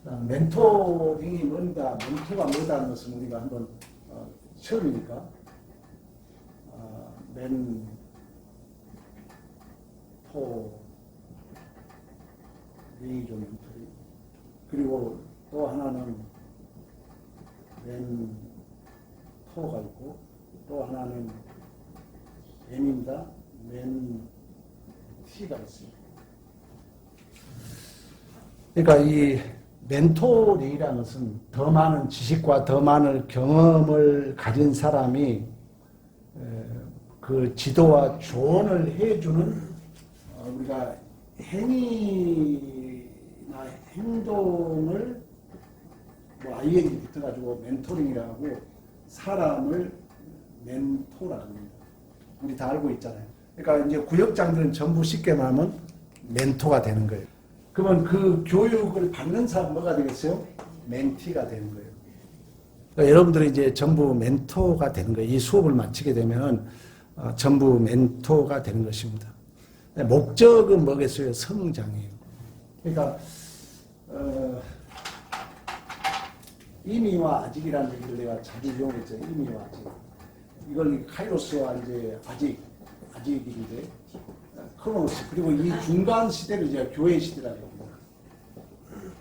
멘토링이 뭔가, 멘토가 뭐다는 것은 우리가 한번 처음이니까 멘토 링이죠, 멘토링. 그리고 또 하나는 멘토가 있고 또 하나는 M입니다. 멘티가 있어요. 그러니까 이 멘토링이라는 것은 더 많은 지식과 더 많은 경험을 가진 사람이 그 지도와 조언을 해주는 우리가 행위나 행동을 뭐 ING 붙어가지고 멘토링이라고 하고 사람을 멘토라고 합니다. 우리 다 알고 있잖아요. 그러니까 이제 구역장들은 전부 쉽게 말하면 멘토가 되는 거예요. 그러면 그 교육을 받는 사람 뭐가 되겠어요? 멘티가 되는 거예요. 그러니까 여러분들이 이제 전부 멘토가 되는 거예요. 이 수업을 마치게 되면 전부 멘토가 되는 것입니다. 목적은 뭐겠어요? 성장이에요. 그러니까 이미와 아직이라는 얘기를 내가 자주 이용했죠. 이미와 아직. 이걸 카이로스와 이제 아직인데 크로노스. 그리고 이 중간 시대를 이제 교회 시대라고 합니다.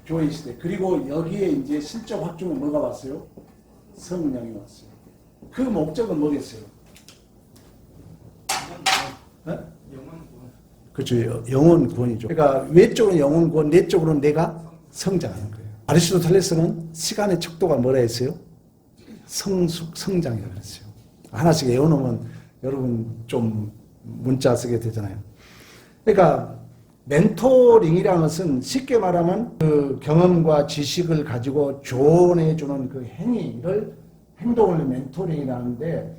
교회 시대. 그리고 여기에 이제 실적 확증은 뭐가 왔어요? 성령이 왔어요. 그 목적은 뭐겠어요? 영원구원. 그렇죠. 영원 구원이죠. 그러니까 외적으로는 영원 구원, 내적으로는 내가 성장하는 거예요. 아리스토텔레스는 시간의 척도가 뭐라 했어요? 성장이라고 했어요. 하나씩 외워놓으면 여러분 좀 문자 쓰게 되잖아요. 그러니까 멘토링이라는 것은 쉽게 말하면 그 경험과 지식을 가지고 조언해주는 그 행동을 멘토링이라는데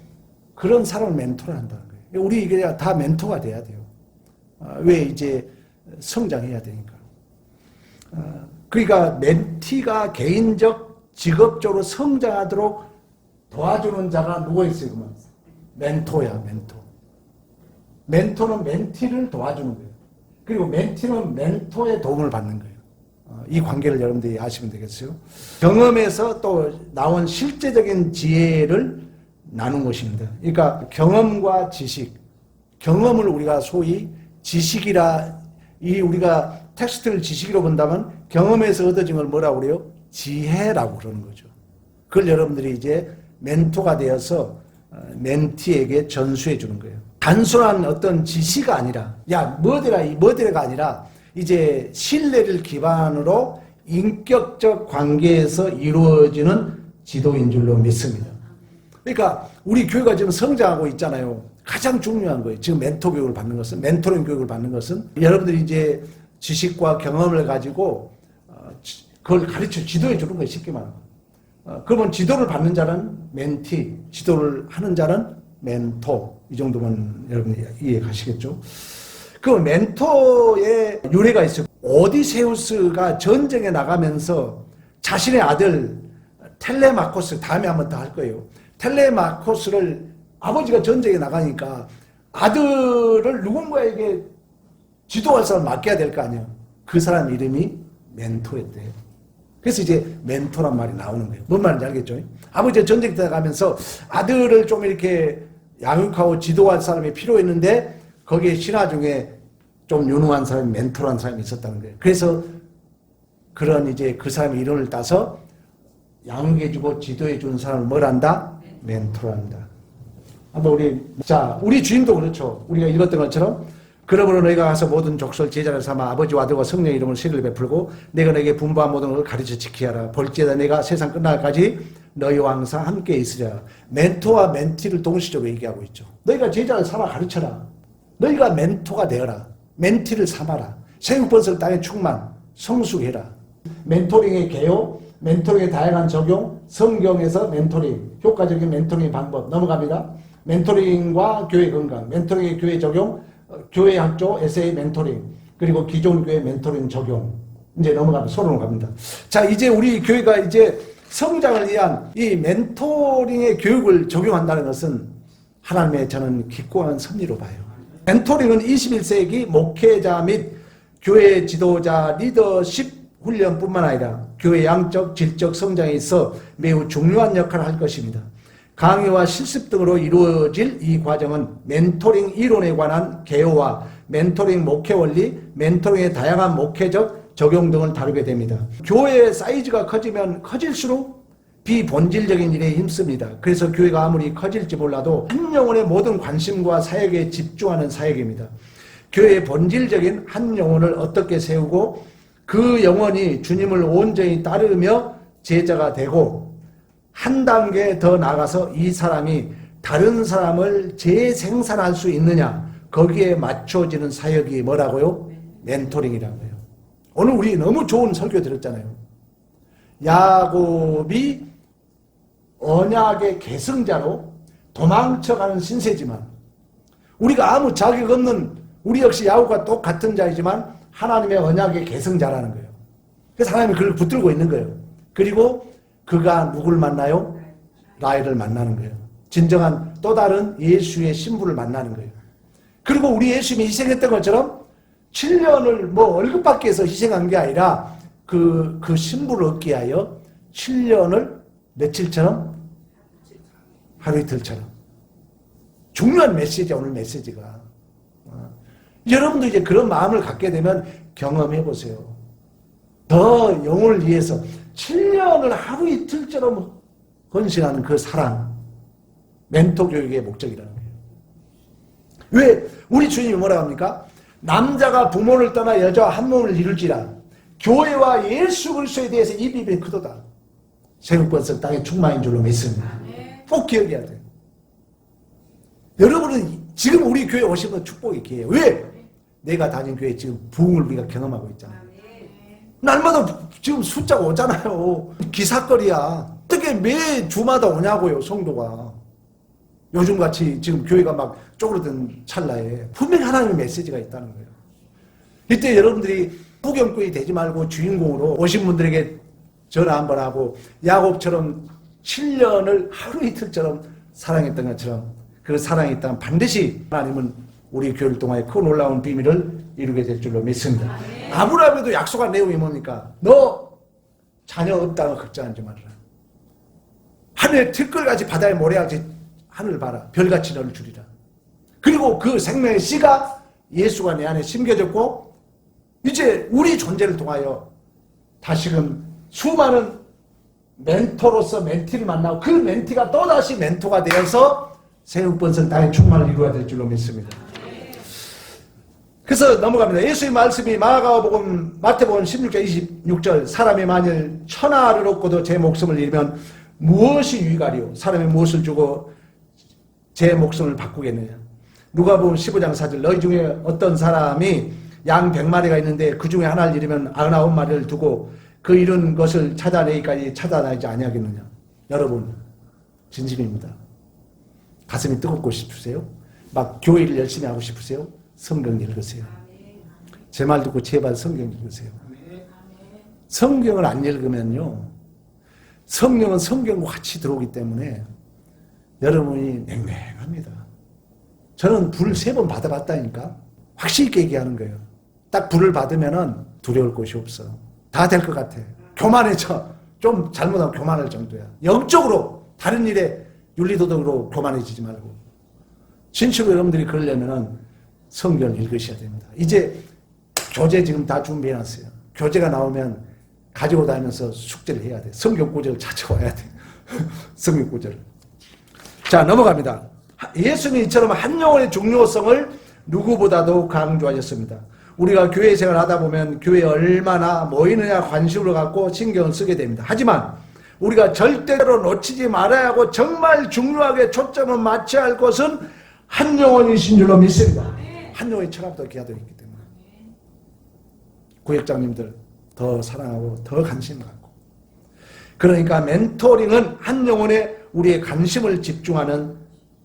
그런 사람을 멘토를 한다는 거예요. 우리 이게 다 멘토가 돼야 돼요. 왜 이제 성장해야 되니까. 그러니까 멘티가 개인적 직업적으로 성장하도록 도와주는 자가 누가 있어요? 그러면 멘토야, 멘토. 멘토는 멘티를 도와주는 거예요. 그리고 멘티는 멘토의 도움을 받는 거예요. 이 관계를 여러분들이 아시면 되겠어요. 경험에서 또 나온 실제적인 지혜를 나눈 것입니다. 그러니까 경험과 지식, 경험을 우리가 소위 지식이라, 이 우리가 텍스트를 지식으로 본다면 경험에서 얻어진 걸 뭐라고 그래요? 지혜라고 그러는 거죠. 그걸 여러분들이 이제 멘토가 되어서 멘티에게 전수해 주는 거예요. 단순한 어떤 지시가 아니라, 야, 뭐되라가 아니라, 이제 신뢰를 기반으로 인격적 관계에서 이루어지는 지도인 줄로 믿습니다. 그러니까 우리 교회가 지금 성장하고 있잖아요. 가장 중요한 거예요. 지금 멘토 교육을 받는 것은, 멘토링 교육을 받는 것은 여러분들이 이제 지식과 경험을 가지고 그걸 가르쳐 지도해 주는 거예요. 쉽게 말하면. 그러면 지도를 받는 자는 멘티, 지도를 하는 자는 멘토. 이 정도면 여러분이 이해 가시겠죠? 그 멘토의 유래가 있어요. 오디세우스가 전쟁에 나가면서 자신의 아들 텔레마코스, 다음에 한번 더 할 거예요. 텔레마코스를 아버지가 전쟁에 나가니까 아들을 누군가에게 지도할 사람 맡겨야 될 거 아니에요. 그 사람 이름이 멘토였대요. 그래서 이제 멘토란 말이 나오는 거예요. 뭔 말인지 알겠죠? 아버지가 전쟁 때 나가면서 아들을 좀 이렇게 양육하고 지도할 사람이 필요했는데 거기에 신화 중에 좀 유능한 사람이 멘토라는 사람이 있었다는 거예요. 그래서 그런 이제 그 사람의 이름을 따서 양육해주고 지도해주는 사람을 뭘 한다? 멘토란다. 한번 우리 주님도 그렇죠. 우리가 읽었던 것처럼 그러므로 너희가 가서 모든 족속 제자를 삼아 아버지와 아들과 성령의 이름으로 세례를 베풀고 내가 너에게 분부한 모든 것을 가르쳐 지키라. 볼지어다 내가 세상 끝날까지 너희와 항상 함께 있으리라. 멘토와 멘티를 동시적으로 얘기하고 있죠. 너희가 제자를 삼아 가르쳐라. 너희가 멘토가 되어라. 멘티를 삼아라. 생육번설 땅의 충만, 성숙해라. 멘토링의 개요, 멘토링의 다양한 적용, 성경에서 멘토링, 효과적인 멘토링 방법 넘어갑니다. 멘토링과 교회 건강, 멘토링의 교회 적용, 교회 학조, 에세이 멘토링, 그리고 기존 교회 멘토링 적용. 이제 넘어갑니다. 서로 갑니다. 자, 이제 우리 교회가 이제 성장을 위한 이 멘토링의 교육을 적용한다는 것은 하나님의 저는 기꺼운 섭리로 봐요. 멘토링은 21세기 목회자 및 교회 지도자 리더십 훈련뿐만 아니라 교회 양적, 질적 성장에 있어 매우 중요한 역할을 할 것입니다. 강의와 실습 등으로 이루어질 이 과정은 멘토링 이론에 관한 개요와 멘토링 목회 원리, 멘토링의 다양한 목회적 적용 등을 다루게 됩니다. 교회의 사이즈가 커지면 커질수록 비본질적인 일에 힘씁니다. 그래서 교회가 아무리 커질지 몰라도 한 영혼의 모든 관심과 사역에 집중하는 사역입니다. 교회의 본질적인 한 영혼을 어떻게 세우고 그 영혼이 주님을 온전히 따르며 제자가 되고 한 단계 더 나아가서 이 사람이 다른 사람을 재생산할 수 있느냐, 거기에 맞춰지는 사역이 뭐라고요? 멘토링이라고 해요. 오늘 우리 너무 좋은 설교 들었잖아요. 야곱이 언약의 계승자로 도망쳐가는 신세지만 우리가 아무 자격 없는 우리 역시 야곱과 똑같은 자이지만 하나님의 언약의 계승자라는 거예요. 그래서 하나님이 그를 붙들고 있는 거예요. 그리고 그가 누굴 만나요? 라헬을 만나는 거예요. 진정한 또 다른 예수의 신부를 만나는 거예요. 그리고 우리 예수님이 희생했던 것처럼 7년을 뭐 월급 받기 위해서 희생한 게 아니라 그 신부를 얻기 위하여 7년을 며칠처럼? 하루 이틀처럼. 중요한 메시지야, 오늘 메시지가. 여러분도 이제 그런 마음을 갖게 되면 경험해 보세요. 더 영혼을 위해서 7년을 하루 이틀처럼 헌신하는 그 사랑, 멘토 교육의 목적이라는 거예요. 왜? 우리 주님이 뭐라고 합니까? 남자가 부모를 떠나 여자와 한 몸을 이룰지라 교회와 예수 그리스도에 대해서 이 비밀이 크도다. 세국번석 땅의 충만인 줄로 믿습니다. 꼭 기억해야 돼요. 여러분은 지금 우리 교회 오신 건 축복의 기회예요. 왜? 내가 다닌 교회 지금 부흥을 우리가 경험하고 있잖아요. 날마다 지금 숫자가 오잖아요. 기사거리야. 어떻게 매 주마다 오냐고요, 성도가. 요즘같이 지금 교회가 막 쪼그러든 찰나에 분명히 하나님의 메시지가 있다는 거예요. 이때 여러분들이 후경꾼이 되지 말고 주인공으로 오신 분들에게 전화 한번 하고 야곱처럼 7년을 하루 이틀처럼 사랑했던 것처럼 그 사랑이 있다면 반드시 하나님은 우리 교회를 통하여 큰 놀라운 비밀을 이루게 될 줄로 믿습니다. 아브라함에도 약속한 내용이 뭡니까? 너 자녀 없다고 걱정하지 말아라. 하늘의 들끓같이 바다의 모래같이 하늘을 봐라. 별같이 너를 주리라. 그리고 그 생명의 씨가 예수가 내 안에 심겨졌고 이제 우리 존재를 통하여 다시금 수많은 멘토로서 멘티를 만나고 그 멘티가 또다시 멘토가 되어서 세국번성 땅의 충만을 이루어야 될 줄로 믿습니다. 그래서 넘어갑니다. 예수의 말씀이 마가복음 마태복음 16장 26절 사람이 만일 천하를 얻고도 제 목숨을 잃으면 무엇이 유익하리요? 사람이 무엇을 주고 제 목숨을 바꾸겠느냐? 누가복음 15장 4절 너희 중에 어떤 사람이 양 100마리가 있는데 그 중에 하나를 잃으면 99마리를 두고 그 잃은 것을 찾아내기까지 찾아나지 아니하겠느냐? 여러분 진심입니다. 가슴이 뜨겁고 싶으세요? 막 교회를 열심히 하고 싶으세요? 성경 읽으세요. 제 말 듣고 제발 성경 읽으세요. 성경을 안 읽으면요, 성령은 성경과 같이 들어오기 때문에 여러분이 맹맹합니다. 저는 불 3번 받아봤다니까 확실히 있게 얘기하는 거예요. 딱 불을 받으면은 두려울 것이 없어. 다 될 것 같아. 교만해져. 좀 잘못하면 교만할 정도야. 영적으로 다른 일에 윤리도덕으로 교만해지지 말고. 진실로 여러분들이 그러려면은 성경을 읽으셔야 됩니다. 이제 교재 지금 다 준비해놨어요. 교재가 나오면 가지고 다니면서 숙제를 해야 돼. 성경 구절을 찾아와야 돼. 성경 구절을. 자, 넘어갑니다. 예수님이 이처럼 한 영혼의 중요성을 누구보다도 강조하셨습니다. 우리가 교회 생활을 하다 보면 교회에 얼마나 모이느냐 관심을 갖고 신경을 쓰게 됩니다. 하지만 우리가 절대로 놓치지 말아야 하고 정말 중요하게 초점을 맞춰야 할 것은 한 영혼이신 줄로 믿습니다. 한 영혼이 천하보다 귀하다고 했기 때문에 구역장님들 더 사랑하고 더 관심 갖고, 그러니까 멘토링은 한 영혼에 우리의 관심을 집중하는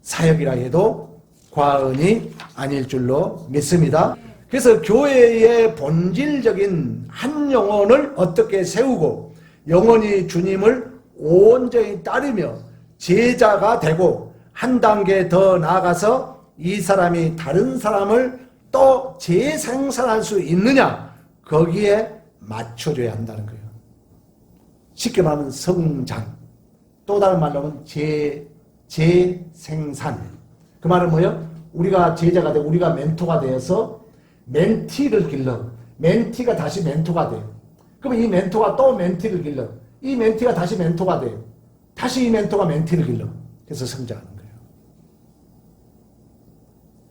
사역이라 해도 과언이 아닐 줄로 믿습니다. 그래서 교회의 본질적인 한 영혼을 어떻게 세우고 영혼이 주님을 온전히 따르며 제자가 되고 한 단계 더 나아가서 이 사람이 다른 사람을 또 재생산할 수 있느냐, 거기에 맞춰줘야 한다는 거예요. 쉽게 말하면 성장. 또 다른 말로 하면 재생산. 그 말은 뭐예요? 우리가 제자가 되고 우리가 멘토가 되어서 멘티를 길러. 멘티가 다시 멘토가 돼요. 그러면 이 멘토가 또 멘티를 길러. 이 멘티가 다시 멘토가 돼요. 다시 이 멘토가 멘티를 길러. 그래서 성장하는 거예요.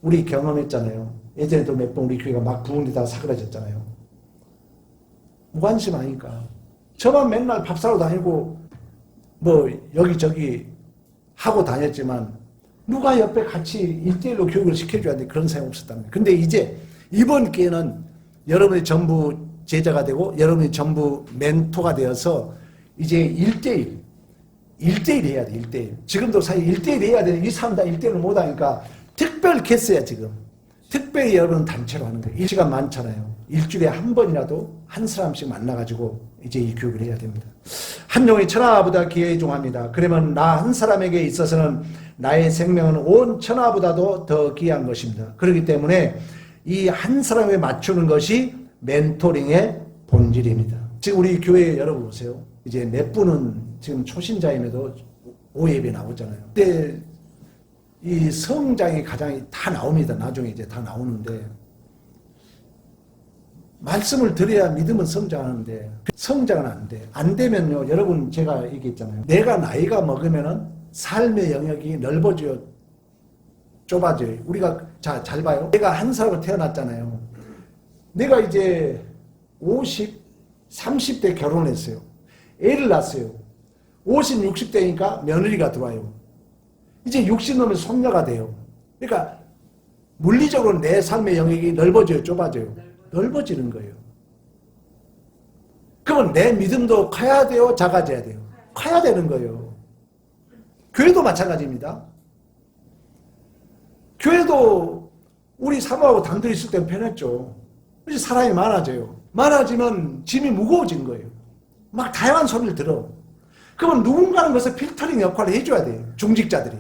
우리 경험했잖아요. 예전에도 몇 번 우리 교회가 막 부흥되다가 사그라졌잖아요. 무관심 아니까. 저만 맨날 밥 사러 다니고 뭐 여기저기 하고 다녔지만 누가 옆에 같이 1대1로 교육을 시켜줘야 돼. 그런 생각 없었다는 거예요. 근데 이제 이번 기회는 여러분이 전부 제자가 되고 여러분이 전부 멘토가 되어서 이제 1대1 해야 돼. 1대1. 지금도 사실 1대1 해야 되는데 이 사람 다 1대1을 못하니까 특별 캐스야 지금. 특별히 여러분 단체로 하는 거예요. 일시간 많잖아요. 일주일에 한 번이라도 한 사람씩 만나가지고 이제 이 교육을 해야 됩니다. 한 용이 천하보다 귀중합니다. 그러면 나 한 사람에게 있어서는 나의 생명은 온 천하보다도 더 귀한 것입니다. 그렇기 때문에 이 한 사람에 맞추는 것이 멘토링의 본질입니다. 지금 우리 교회 여러분 보세요. 이제 몇 분은 지금 초신자임에도 오예배 나오잖아요. 근데 이 성장이 가장 다 나옵니다. 나중에 이제 다 나오는데 말씀을 드려야 믿음은 성장하는데 성장은 안 돼. 안 되면요. 여러분 제가 얘기했잖아요. 내가 나이가 먹으면은 삶의 영역이 넓어져요. 좁아져요. 우리가 잘 봐요. 내가 한 사람으로 태어났잖아요. 내가 이제 30대 결혼했어요. 애를 낳았어요. 60대니까 며느리가 들어와요. 이제 60 넘으면 손녀가 돼요. 그러니까 물리적으로 내 삶의 영역이 넓어져요, 좁아져요? 넓어지는 거예요. 그러면 내 믿음도 커야 돼요, 작아져야 돼요? 커야 되는 거예요. 교회도 마찬가지입니다. 교회도 우리 사모하고 단둘이 있을 때는 편했죠. 이제 사람이 많아져요. 많아지면 짐이 무거워진 거예요. 막 다양한 소리를 들어. 그러면 누군가는 것을 필터링 역할을 해줘야 돼요. 중직자들이.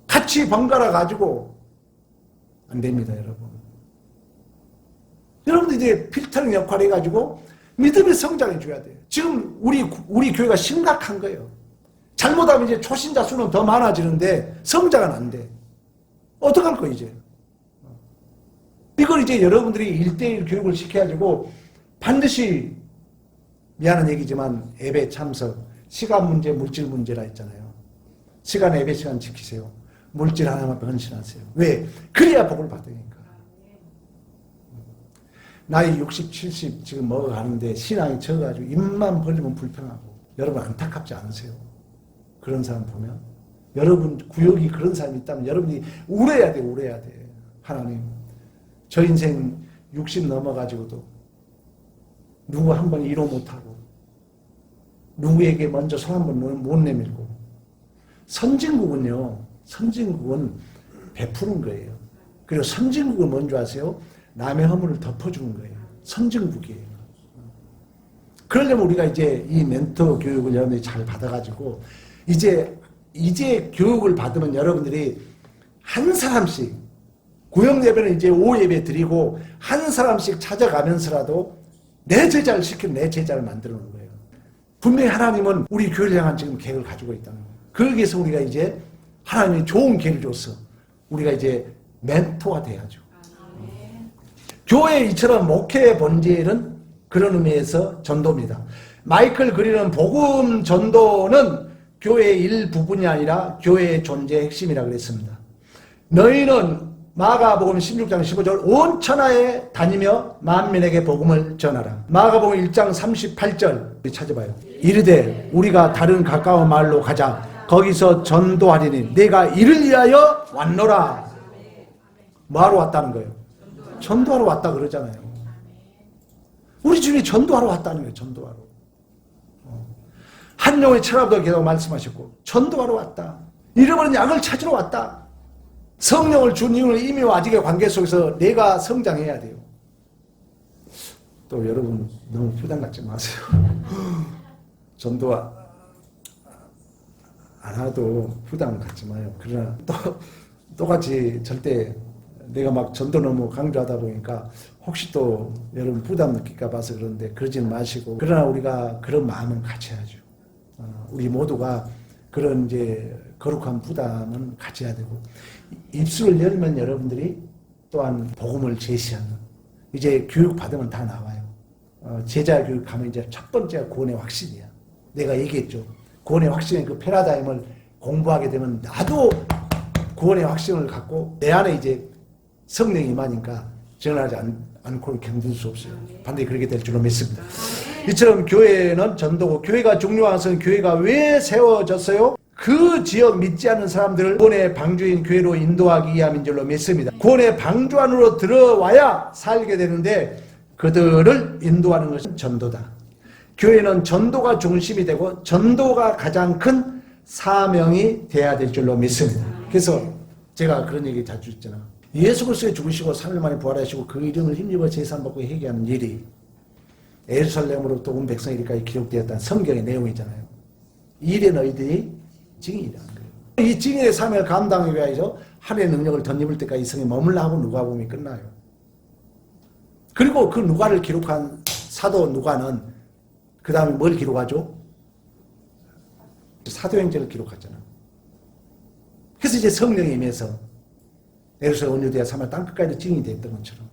같이 번갈아 가지고 안 됩니다, 여러분. 여러분들 이제 필터링 역할을 해가지고 믿음의 성장해 줘야 돼요. 지금 우리 교회가 심각한 거예요. 잘못하면 이제 초신자 수는 더 많아지는데 성장은 안 돼. 어떡할 거예요, 이제? 이걸 이제 여러분들이 1대1 교육을 시켜가지고 반드시 미안한 얘기지만 예배 참석, 시간 문제, 물질 문제라 했잖아요. 시간 예배 시간 지키세요. 물질 하나만 헌신하세요. 왜? 그래야 복을 받으니까. 나이 60, 70 지금 먹어가는데 신앙이 적어가지고 입만 벌리면 불평하고. 여러분 안타깝지 않으세요? 그런 사람 보면? 여러분 구역이 그런 사람이 있다면 여러분이 울어야 돼, 울어야 돼. 하나님, 저 인생 60 넘어가지고도 누구 한 번 이로 못하고 누구에게 먼저 손 한 번 못 내밀고. 선진국은 베푸는 거예요. 그리고 선진국은 뭔지 아세요? 남의 허물을 덮어주는 거예요. 선진국이에요. 그러려면 우리가 이제 이 멘토 교육을 여러분들이 잘 받아가지고 이제 교육을 받으면 여러분들이 한 사람씩 구역 예배는 이제 5예배 드리고 한 사람씩 찾아가면서라도 내 제자를 시키는 내 제자를 만들어 놓은 거예요. 분명히 하나님은 우리 교회를 향한 지금 계획을 가지고 있다는 거예요. 그러기 위해서 우리가 이제 하나님이 좋은 기회를 줬어. 우리가 이제 멘토가 돼야죠. 교회 이처럼 목회의 본질은 그런 의미에서 전도입니다. 마이클 그린은 복음 전도는 교회의 일부분이 아니라 교회의 존재의 핵심이라고 그랬습니다. 너희는 마가복음 16장 15절 온 천하에 다니며 만민에게 복음을 전하라. 마가복음 1장 38절 찾아봐요. 이르되 우리가 다른 가까운 마을로 가자. 거기서 전도하리니 내가 이를 위하여 왔노라. 뭐하러 왔다는 거예요? 전도하러 왔다 그러잖아요. 우리 주님이 전도하러 왔다는 거예요. 전도하러. 한 영의 천하보다 계속 말씀하셨고 전도하러 왔다. 잃어버린 양을 찾으러 왔다. 성령을 준 이유는 이미와 아직의 관계 속에서 내가 성장해야 돼요. 또 여러분 너무 부담 갖지 마세요. 전도 안 하도 부담 갖지 마요. 그러나 똑같이 절대 내가 막 전도 너무 강조하다 보니까 혹시 또 여러분 부담 느낄까 봐서 그런데 그러지는 마시고, 그러나 우리가 그런 마음은 가져야죠. 우리 모두가 그런 이제 거룩한 부담은 가져야 되고, 입술을 열면 여러분들이 또한 복음을 제시하는, 이제 교육 받으면 다 나와요. 제자 교육 가면 이제 첫 번째가 구원의 확신이야. 내가 얘기했죠. 구원의 확신의 그 패러다임을 공부하게 되면 나도 구원의 확신을 갖고 내 안에 이제 성령이 임하니까 전하지 않고는 견딜 수 없어요. 반드시 그렇게 될 줄로 믿습니다. 이처럼 교회는 전도고, 교회가 중요한 것은 교회가 왜 세워졌어요? 그 지역 믿지 않는 사람들을 구원의 방주인 교회로 인도하기 위함인 줄로 믿습니다. 구원의 방주 안으로 들어와야 살게 되는데 그들을 인도하는 것은 전도다. 교회는 전도가 중심이 되고 전도가 가장 큰 사명이 돼야 될 줄로 믿습니다. 그래서 제가 그런 얘기 자주 했잖아. 예수 그리스도에 죽으시고 3일 만에 부활하시고 그 이름을 힘입어 제사받고 회개하는 일이 예루살렘으로부터 온 백성에게까지 기록되었다는 성경의 내용이잖아요. 이 일에 너희들이 증인이라는 거예요. 이 증인의 삶을 감당하기 위해서 하늘의 능력을 덧입을 때까지 이 성에 머물라 하고 누가복음이 끝나요. 그리고 그 누가를 기록한 사도 누가는 그 다음에 뭘 기록하죠? 사도행전을 기록하잖아. 그래서 이제 성령이 임해서 예루살렘 온유대와 사마리아 땅끝까지 증인이 됐던 것처럼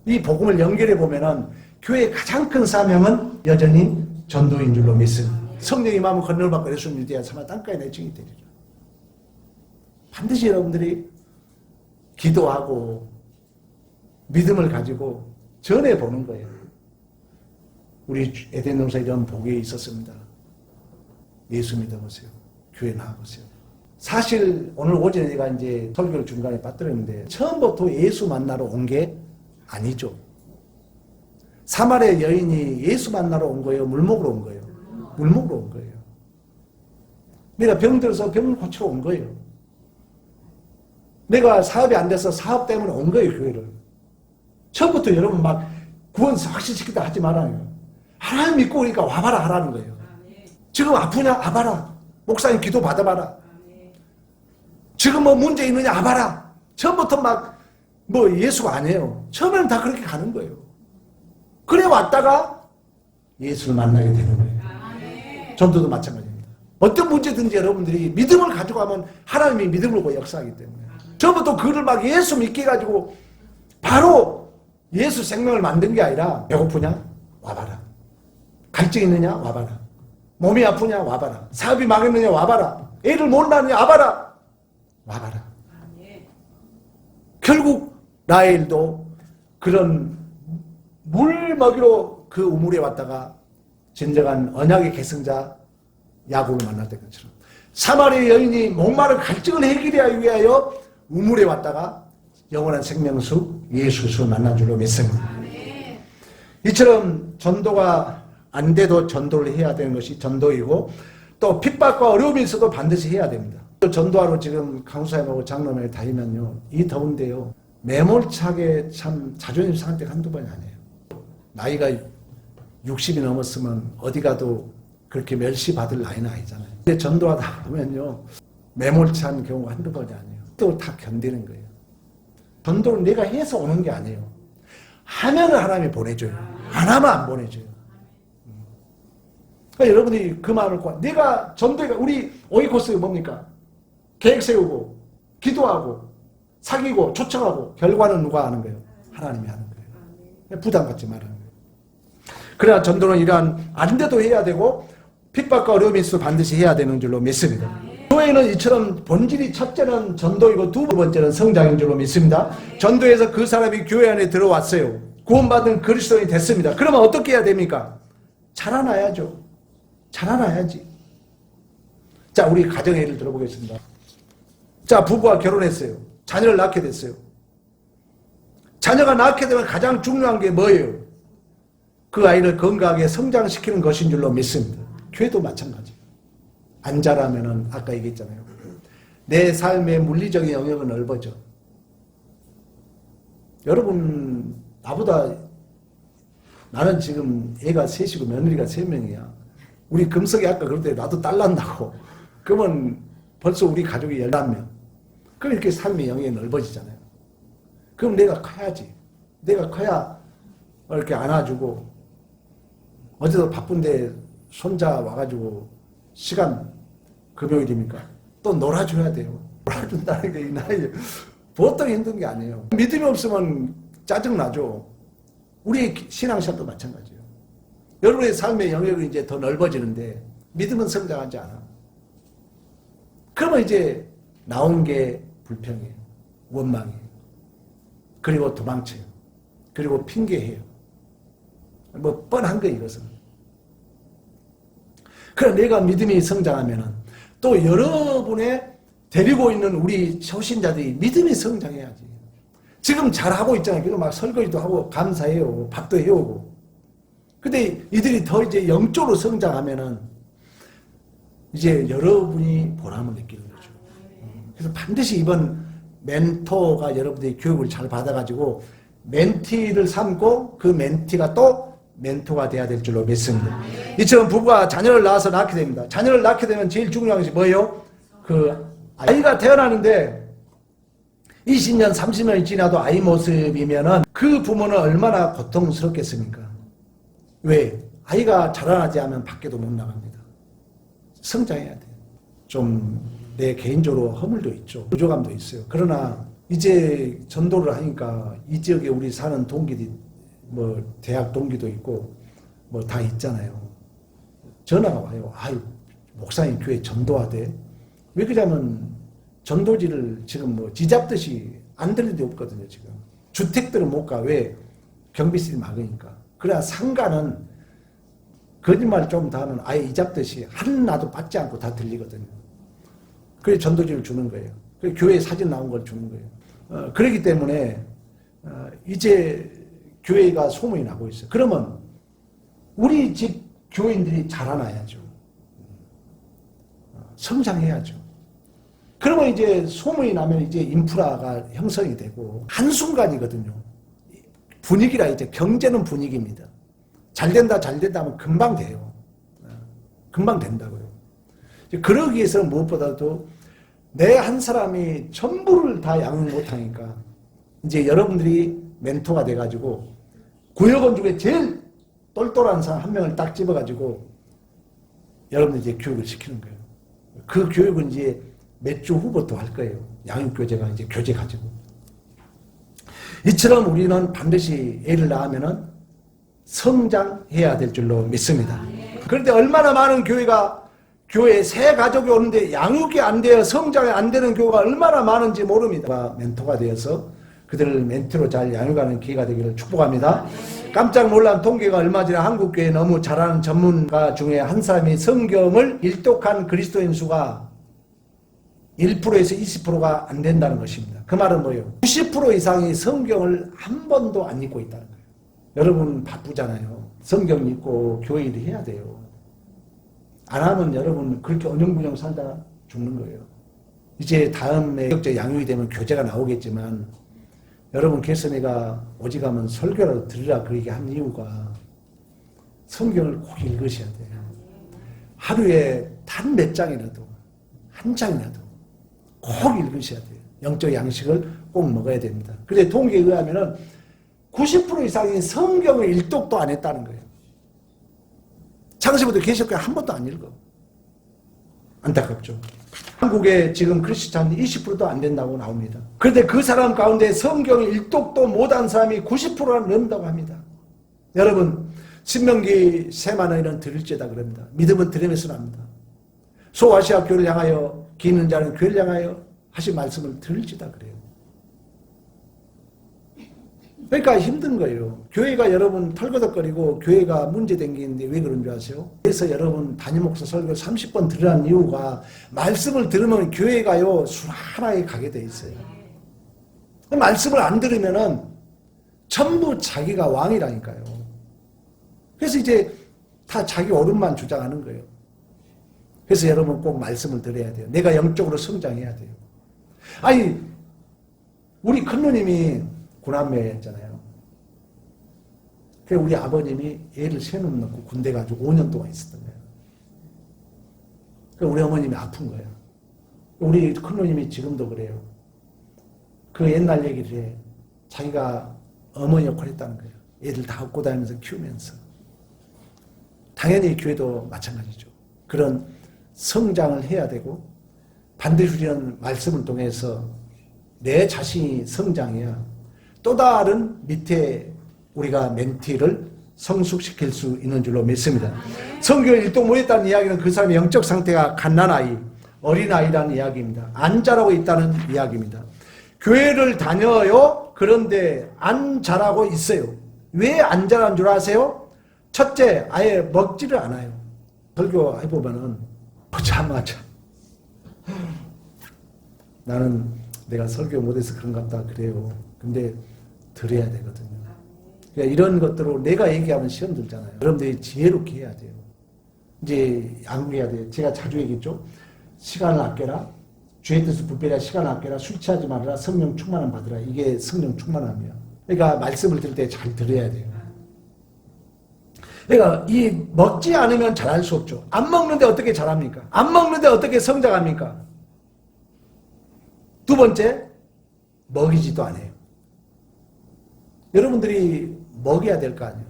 이 복음을 연결해 보면은 교회의 가장 큰 사명은 여전히 전도인 줄로 믿습니다. 성령이 임하면 건너를 받고 예루살렘 유대와 사마리아 땅끝까지 내 증인이 되리라. 반드시 여러분들이 기도하고 믿음을 가지고 전해보는 거예요. 우리 에덴 농사에 이런 복이 있었습니다. 예수 믿어보세요. 교회 나와보세요. 사실 오늘 오전에 제가 이제 설교를 중간에 빠뜨렸는데 처음부터 예수 만나러 온 게 아니죠. 사마리아 여인이 예수 만나러 온 거예요? 물 먹으러 온 거예요? 물 먹으러 온 거예요. 내가 병들어서 병을 고치러 온 거예요. 내가 사업이 안 돼서 사업 때문에 온 거예요, 교회를. 처음부터 여러분 막 구원 확신시키다 하지 말아요. 하나님 믿고 오니까 와봐라 하라는 거예요. 지금 아프냐? 와봐라. 목사님 기도 받아봐라. 지금 뭐 문제 있느냐? 와봐라. 처음부터 막 뭐 예수가 아니에요. 처음에는 다 그렇게 가는 거예요. 그래 왔다가 예수를 만나게 되는 거예요. 전도도 마찬가지입니다. 어떤 문제든지 여러분들이 믿음을 가지고 하면 하나님이 믿음으로 역사하기 때문에 처음부터 그를 막 예수 믿게 해가지고 바로 예수 생명을 만든 게 아니라 배고프냐? 와봐라. 갈증 있느냐? 와봐라. 몸이 아프냐? 와봐라. 사업이 망했느냐? 와봐라. 애를 못 낳느냐? 와봐라. 와봐라. 결국 라헬도 그런 물 먹이로 그 우물에 왔다가 진정한 언약의 계승자 야곱을 만났던 것처럼 사마리아 여인이 목마른 갈증을 해결하기 위하여 우물에 왔다가 영원한 생명수 예수 그리스도를 만난 줄로 믿습니다. 이처럼 전도가 안 돼도 전도를 해야 되는 것이 전도이고 또 핍박과 어려움이 있어도 반드시 해야 됩니다. 전도하러 지금 강수사님하고 장로님을 다니면요, 이 더운데요 매몰차게 참 자존심 상할 때가 한두 번이 아니에요. 나이가 60이 넘었으면 어디 가도 그렇게 멸시받을 나이는 아니잖아요. 근데 전도하다 보면요 매몰찬 경우가 한두 번이 아니에요. 또 다 견디는 거예요. 전도는 내가 해서 오는 게 아니에요. 하면은 하나님이 보내줘요. 안 하면 안 보내줘요. 그러니까 여러분이 그 마음을 꿔. 내가 전도가 우리 오이코스가 뭡니까? 계획 세우고 기도하고 사귀고 초청하고 결과는 누가 하는 거예요? 하나님이 하는 거예요. 부담 갖지 말라는 거예요. 그러나 전도는 이러한 안 돼도 해야 되고 핍박과 어려움이 있어도 반드시 해야 되는 줄로 믿습니다. 교회는 이처럼 본질이 첫째는 전도이고 두 번째는 성장인 줄로 믿습니다. 전도에서 그 사람이 교회 안에 들어왔어요. 구원받은 그리스도인이 됐습니다. 그러면 어떻게 해야 됩니까? 자라나야죠. 자라나야지. 자, 우리 가정의 예를 들어보겠습니다. 자, 부부가 결혼했어요. 자녀를 낳게 됐어요. 자녀가 낳게 되면 가장 중요한 게 뭐예요? 그 아이를 건강하게 성장시키는 것인 줄로 믿습니다. 교회도 마찬가지. 안 자라면은 아까 얘기했잖아요. 내 삶의 물리적인 영역은 넓어져. 여러분 나보다 나는 지금 애가 셋이고 며느리가 3명이야. 우리 금석이 아까 그럴 때 나도 딸 낳는다고. 그러면 벌써 우리 가족이 11명. 그럼 이렇게 삶의 영역이 넓어지잖아요. 그럼 내가 커야지. 내가 커야 이렇게 안아주고, 어제도 바쁜데 손자 와가지고 시간 금요일입니까? 또 놀아줘야 돼요. 놀아준다는 게 이 나이에 보통 힘든 게 아니에요. 믿음이 없으면 짜증나죠. 우리 신앙생활도 마찬가지예요. 여러분의 삶의 영역이 이제 더 넓어지는데 믿음은 성장하지 않아. 그러면 이제 나온 게 불평이에요. 원망이에요. 그리고 도망쳐요. 그리고 핑계해요. 뭐 뻔한 거 이것은. 그럼 내가 믿음이 성장하면은 또 여러분의 데리고 있는 우리 초신자들이 믿음이 성장해야지. 지금 잘하고 있잖아요. 그리고 막 설거지도 하고 감사해요. 밥도 해오고. 근데 이들이 더 이제 영적으로 성장하면은 이제 여러분이 보람을 느끼는 거죠. 그래서 반드시 이번 멘토가 여러분들이 교육을 잘 받아가지고 멘티를 삼고 그 멘티가 또 멘토가 돼야 될 줄로 믿습니다. 이처럼 부부가 자녀를 낳아서 낳게 됩니다. 자녀를 낳게 되면 제일 중요한 것이 뭐예요? 그 아이가 태어나는데 20년, 30년이 지나도 아이 모습이면은 그 부모는 얼마나 고통스럽겠습니까? 왜? 아이가 자라나지 않으면 밖에도 못 나갑니다. 성장해야 돼요. 좀 내 개인적으로 허물도 있죠. 부족함도 있어요. 그러나 이제 전도를 하니까 이 지역에 우리 사는 동기들이 뭐 대학 동기도 있고 뭐 다 있잖아요. 전화가 와요. 아유, 목사님 교회 전도하대. 왜 그러냐면 전도지를 지금 뭐 지잡듯이 안 들릴 데 없거든요, 지금. 주택들은 못 가. 왜? 경비실이 막으니까. 그래야 상가는 거짓말 좀 더 하면 아예 이잡듯이 하나도 받지 않고 다 들리거든요. 그래서 전도지를 주는 거예요. 그래서 교회 사진 나온 걸 주는 거예요. 그렇기 때문에 이제 교회가 소문이 나고 있어요. 그러면 우리 집 교인들이 자라나야죠. 성장해야죠. 그러면 이제 소문이 나면 이제 인프라가 형성이 되고 한순간이거든요. 분위기라 이제 경제는 분위기입니다. 잘 된다 하면 금방 돼요. 금방 된다고요. 그러기 위해서는 무엇보다도 내 한 사람이 전부를 다 양육 못하니까 이제 여러분들이 멘토가 돼가지고 구역원 중에 제일 똘똘한 사람 한 명을 딱 집어가지고 여러분들 이제 교육을 시키는 거예요. 그 교육은 이제 몇 주 후부터 할 거예요. 양육교재가 이제 교재 가지고. 이처럼 우리는 반드시 애를 낳으면은 성장해야 될 줄로 믿습니다. 그런데 얼마나 많은 교회에 새 가족이 오는데 양육이 안 되어 성장이 안 되는 교회가 얼마나 많은지 모릅니다. 멘토가 되어서 그들을 멘토로 잘 양육하는 기회가 되기를 축복합니다. 깜짝 놀란 통계가 얼마 전에 한국교회 너무 잘하는 전문가 중에 한 사람이 성경을 일독한 그리스도인 수가 1%에서 20%가 안 된다는 것입니다. 그 말은 뭐예요? 90% 이상이 성경을 한 번도 안 읽고 있다는 거예요. 여러분 바쁘잖아요. 성경 읽고 교회 일 해야 돼요. 안 하면 여러분 그렇게 어영부영 살다가 죽는 거예요. 이제 다음에 교육적 양육이 되면 교재가 나오겠지만 여러분 개선회가 오직하면 설교라도 들으라 그렇게 한 이유가 성경을 꼭 읽으셔야 돼요. 하루에 단 몇 장이라도 한 장이라도 꼭 읽으셔야 돼요. 영적 양식을 꼭 먹어야 됩니다. 그런데 통계에 의하면 90% 이상이 성경을 일독도 안 했다는 거예요. 창세부터 계시록까지 한 번도 안 읽어. 안타깝죠. 한국에 지금 크리스찬이 20%도 안 된다고 나옵니다. 그런데 그 사람 가운데 성경을 일독도 못한 사람이 90%나 넘는다고 합니다. 여러분 신명기 세만원이는 들을지다 그럽니다. 믿음은 들으면서 납니다. 소아시아 교회를 향하여 기는 자는 교회를 향하여 하신 말씀을 들을지다 그래요. 그러니까 힘든 거예요. 교회가 여러분 털거덕거리고 교회가 문제된 게 있는데 왜 그런 줄 아세요? 그래서 여러분 담임 목사 설교 30번 들으라는 이유가 말씀을 들으면 교회가요 순환하게 가게 돼 있어요. 말씀을 안 들으면은 전부 자기가 왕이라니까요. 그래서 이제 다 자기 옳음만 주장하는 거예요. 그래서 여러분 꼭 말씀을 들어야 돼요. 내가 영적으로 성장해야 돼요. 아니 우리 큰누님이 군함매였잖아요. 그래서 우리 아버님이 애를 3명 낳고 군대 가지고 5년 동안 있었던 거예요. 그래서 우리 어머님이 아픈 거예요. 우리 큰누님이 지금도 그래요. 그 옛날 얘기를 해. 자기가 어머니 역할을 했다는 거예요. 애들 다 업고 다니면서 키우면서. 당연히 교회도 마찬가지죠. 그런 성장을 해야 되고 반드시 우리는 말씀을 통해서 내 자신이 성장해야 또 다른 밑에 우리가 멘티를 성숙시킬 수 있는 줄로 믿습니다. 성교에 일동 못했다는 이야기는 그 사람의 영적 상태가 갓난아이, 어린아이라는 이야기입니다. 안 자라고 있다는 이야기입니다. 교회를 다녀요. 그런데 안 자라고 있어요. 왜 안 자라는 줄 아세요? 첫째, 아예 먹지를 않아요. 설교 해보면은 보자마자 나는 내가 설교 못해서 그런가 보다 그래요. 근데 들어야 되거든요. 그러니까 이런 것들로 내가 얘기하면 시험 들잖아요. 여러분들이 지혜롭게 해야 돼요. 이제 양보해야 돼요. 제가 자주 얘기했죠. 시간을 아껴라. 주의 뜻을 분별해야 시간을 아껴라. 술 취하지 말아라. 성령 충만함 받으라. 이게 성령 충만함이야. 그러니까 말씀을 들을 때 잘 들어야 돼요. 그러니까 이 먹지 않으면 잘할 수 없죠. 안 먹는데 어떻게 잘합니까? 안 먹는데 어떻게 성장합니까? 두 번째, 먹이지도 않아요. 여러분들이 먹여야 될 거 아니에요.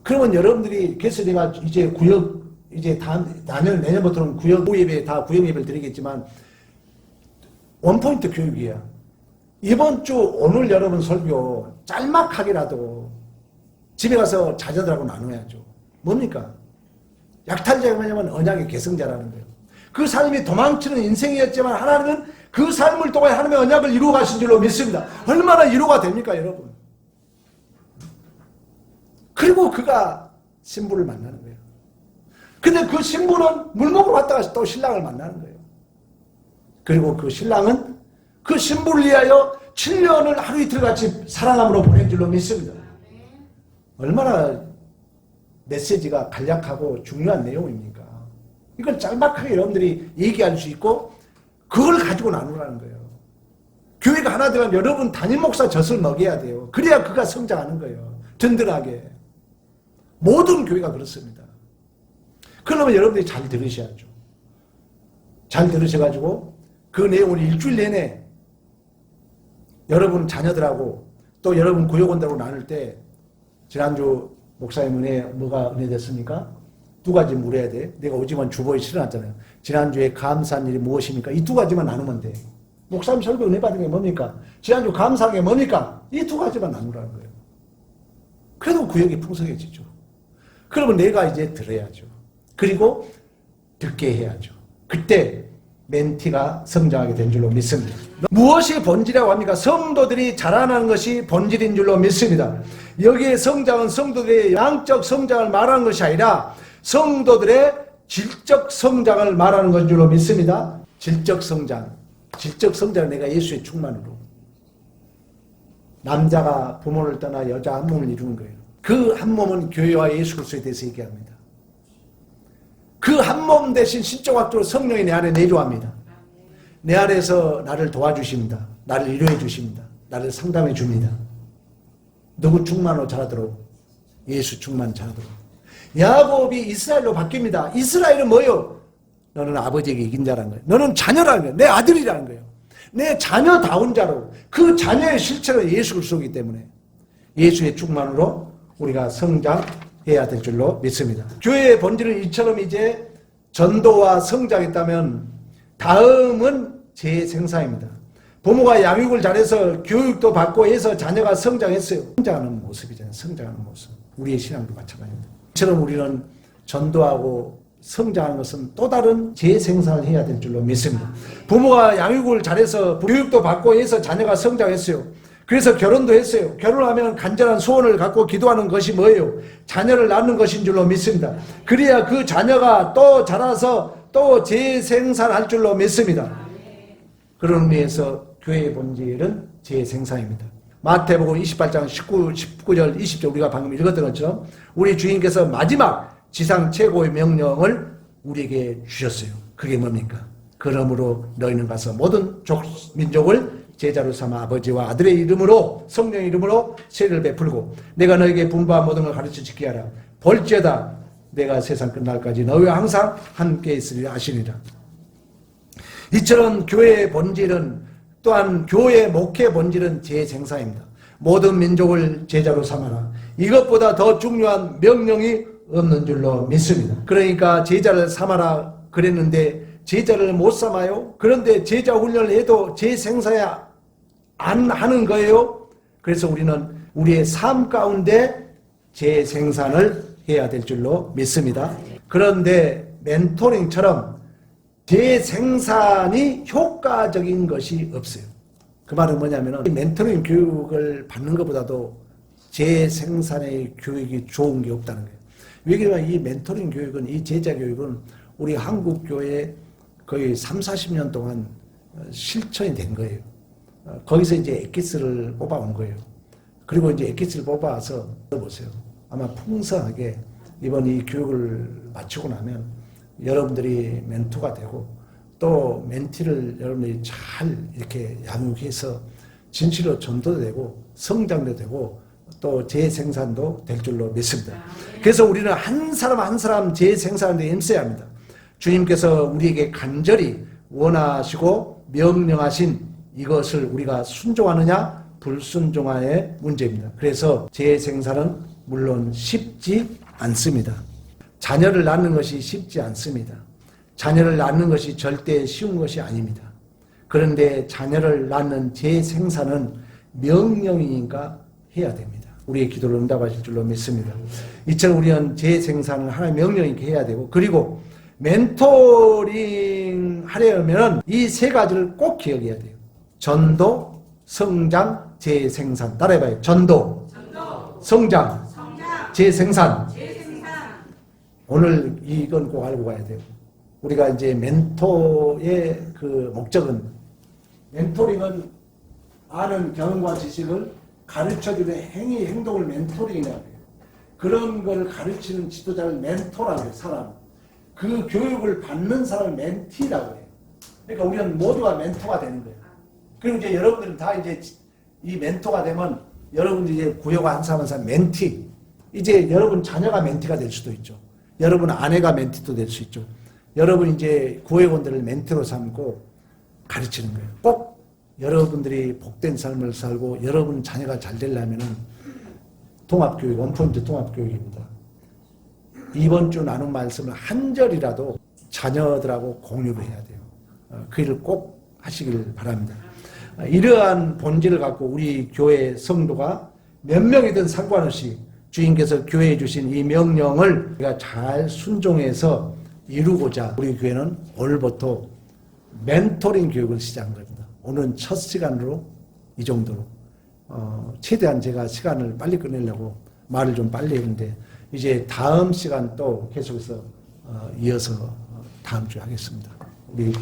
그러면 여러분들이, 그래서 내가 이제 구역, 이제 내년부터는 구역 예배, 다 구역 예배를 드리겠지만, 원포인트 교육이야. 이번 주 오늘 여러분 설교 짤막하게라도 집에 가서 자녀들하고 나눠야죠. 뭡니까? 약탈자가 뭐냐면 언약의 계승자라는 거예요. 그 삶이 도망치는 인생이었지만 하나님은 그 삶을 통해 하나님의 언약을 이루어 가신 줄로 믿습니다. 얼마나 이루어가 됩니까, 여러분? 그리고 그가 신부를 만나는 거예요. 근데 그 신부는 물먹으러 왔다가 또 신랑을 만나는 거예요. 그리고 그 신랑은 그 신부를 위하여 7년을 하루 이틀 같이 사랑함으로 보낸 줄로 믿습니다. 얼마나 메시지가 간략하고 중요한 내용입니까? 이걸 짤막하게 여러분들이 얘기할 수 있고 그걸 가지고 나누라는 거예요. 교회가 하나 되면 여러분 담임 목사 젖을 먹여야 돼요. 그래야 그가 성장하는 거예요. 든든하게. 모든 교회가 그렇습니다. 그러면 여러분들이 잘 들으셔야죠. 잘 들으셔가지고 그 내용을 일주일 내내 여러분 자녀들하고 또 여러분 구역원들하고 나눌 때 지난주 목사님 은혜 뭐가 은혜됐습니까? 두 가지 물어야 돼. 내가 오지만 주보에 실어놨잖아요. 지난주에 감사한 일이 무엇입니까? 이 두 가지만 나누면 돼. 목사님 설교 은혜 받은 게 뭡니까? 지난주 감사한 게 뭡니까? 이 두 가지만 나누라는 거예요. 그래도 구역이 풍성해지죠. 그러면 내가 이제 들어야죠. 그리고 듣게 해야죠. 그때 멘티가 성장하게 된 줄로 믿습니다. 무엇이 본질이라고 합니까? 성도들이 자라나는 것이 본질인 줄로 믿습니다. 여기에 성장은 성도들의 양적 성장을 말하는 것이 아니라 성도들의 질적 성장을 말하는 건 줄로 믿습니다. 질적 성장. 질적 성장은 내가 예수의 충만으로. 남자가 부모를 떠나 여자 한 몸을 이루는 거예요. 그 한 몸은 교회와 예수 그리스도에 대해서 얘기합니다. 그 한 몸 대신 신적학적으로 성령이 내 안에 내조합니다. 내 안에서 나를 도와주십니다. 나를 위로해 주십니다. 나를 상담해 줍니다. 누구 충만으로 자라도록? 예수 충만 자라도록. 야곱이 이스라엘로 바뀝니다. 이스라엘은 뭐예요? 너는 아버지에게 이긴 자라는 거예요. 너는 자녀라는 거예요. 내 아들이라는 거예요. 내 자녀다운 자로. 그 자녀의 실체는 예수 그리스도이기 때문에 예수의 충만으로 우리가 성장해야 될 줄로 믿습니다. 교회의 본질은 이처럼 이제 전도와 성장했다면 다음은 재생산입니다. 부모가 양육을 잘해서 교육도 받고 해서 자녀가 성장했어요. 성장하는 모습이잖아요. 성장하는 모습. 우리의 신앙도 마찬가지입니다. 이처럼 우리는 전도하고 성장하는 것은 또 다른 재생산을 해야 될 줄로 믿습니다. 부모가 양육을 잘해서 교육도 받고 해서 자녀가 성장했어요. 그래서 결혼도 했어요. 결혼하면 간절한 소원을 갖고 기도하는 것이 뭐예요? 자녀를 낳는 것인 줄로 믿습니다. 그래야 그 자녀가 또 자라서 또 재생산할 줄로 믿습니다. 그런 의미에서 교회의 본질은 재생산입니다. 마태복음 28장 19절 20절 우리가 방금 읽었던 것처럼 우리 주인께서 마지막 지상 최고의 명령을 우리에게 주셨어요. 그게 뭡니까? 그러므로 너희는 가서 모든 민족을 제자로 삼아 아버지와 아들의 이름으로 성령의 이름으로 세례를 베풀고 내가 너에게 분부한 모든 걸 가르쳐 지키게 하라. 볼지어다 내가 세상 끝날까지 너희와 항상 함께 있으리라 하시니라. 이처럼 교회의 본질은 또한 교회 목회 본질은 재생산입니다. 모든 민족을 제자로 삼아라. 이것보다 더 중요한 명령이 없는 줄로 믿습니다. 그러니까 제자를 삼아라 그랬는데 제자를 못 삼아요? 그런데 제자 훈련을 해도 재생산야 안 하는 거예요? 그래서 우리는 우리의 삶 가운데 재생산을 해야 될 줄로 믿습니다. 그런데 멘토링처럼 재생산이 효과적인 것이 없어요. 그 말은 뭐냐면 멘토링 교육을 받는 것보다도 재생산의 교육이 좋은 게 없다는 거예요. 왜냐하면 이 멘토링 교육은, 이 제자 교육은 우리 한국 교회에 거의 30-40년 동안 실천이 된 거예요. 거기서 이제 엑기스를 뽑아온 거예요. 그리고 이제 엑기스를 뽑아서 보세요. 아마 풍성하게 이번 이 교육을 마치고 나면 여러분들이 멘토가 되고 또 멘티를 여러분들이 잘 이렇게 양육해서 진실로 전도도 되고 성장도 되고 또 재생산도 될 줄로 믿습니다. 그래서 우리는 한 사람 한 사람 재생산에 힘써야 합니다. 주님께서 우리에게 간절히 원하시고 명령하신 이것을 우리가 순종하느냐 불순종하의 문제입니다. 그래서 재생산은 물론 쉽지 않습니다. 자녀를 낳는 것이 쉽지 않습니다. 자녀를 낳는 것이 절대 쉬운 것이 아닙니다. 그런데 자녀를 낳는 재생산은 명령이니까 해야 됩니다. 우리의 기도를 응답하실 줄로 믿습니다. 이처럼 우리는 재생산을 하나의 명령이니까 해야 되고, 그리고 멘토링 하려면 이 세 가지를 꼭 기억해야 돼요. 전도, 성장, 재생산. 따라해봐요. 전도, 성장, 재생산. 오늘 이건 꼭 알고 가야 돼요. 우리가 이제 멘토의 그 목적은, 멘토링은 아는 경험과 지식을 가르쳐주는 행위, 행동을 멘토링이라고 해요. 그런 걸 가르치는 지도자를 멘토라고 해요, 사람. 그 교육을 받는 사람을 멘티라고 해요. 그러니까 우리는 모두가 멘토가 되는 거예요. 그리고 이제 여러분들은 다 이제 이 멘토가 되면 여러분들이 이제 구요가 한 사람 한 사람 멘티. 이제 여러분 자녀가 멘티가 될 수도 있죠. 여러분 아내가 멘티도 될 수 있죠. 여러분 이제 구회원들을 멘토로 삼고 가르치는 거예요. 꼭 여러분들이 복된 삶을 살고 여러분 자녀가 잘 되려면은 통합교육, 원포인트 통합교육입니다. 이번 주 나눈 말씀을 한 절이라도 자녀들하고 공유를 해야 돼요. 그 일을 꼭 하시길 바랍니다. 이러한 본질을 갖고 우리 교회 성도가 몇 명이든 상관없이 주님께서 교회에 주신 이 명령을 우리가 잘 순종해서 이루고자 우리 교회는 오늘부터 멘토링 교육을 시작한 겁니다. 오늘은 첫 시간으로 이 정도로 최대한 제가 시간을 빨리 끝내려고 말을 좀 빨리 했는데 이제 다음 시간 또 계속해서 이어서 다음 주에 하겠습니다. 우리